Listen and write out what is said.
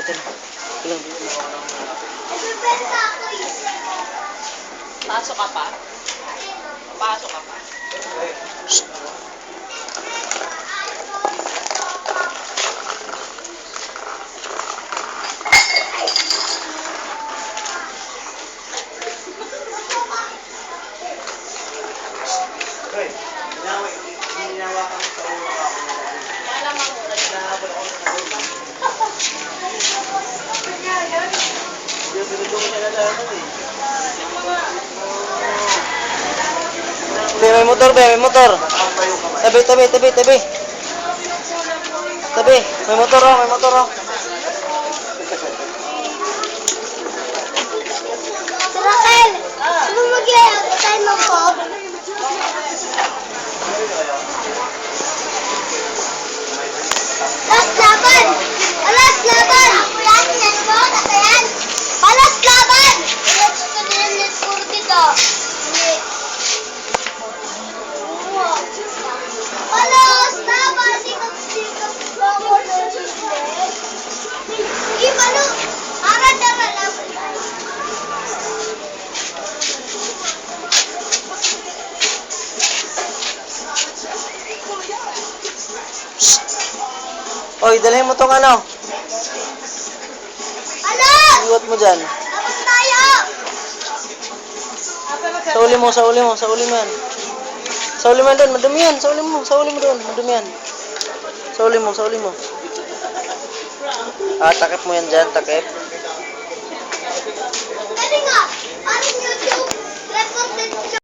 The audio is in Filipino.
ito na. Ilang. Pasok ka pa? Pasok ka pa? Shh. May motor, may motor. Tabi. Tabi, may motor, may motor. Raquel, ano mag-i-time ako? Last laban! Alas laban! Yan, yan mo, nakayan! Alas laban! Alas ka na yung let's go dito. Alas laban! Sikap. Sige, palo! Arad na laban tayo. Oy, dalhin mo tong ano. Alas! Iwat mo dyan. Tapos tayo! Sa uli mo yan. Sa uli mo yan doon, madumi yan. Sa uli mo doon, madumi yan. Sa uli mo. Takip mo yan dyan, takip. Dali nga! Anong YouTube? Reported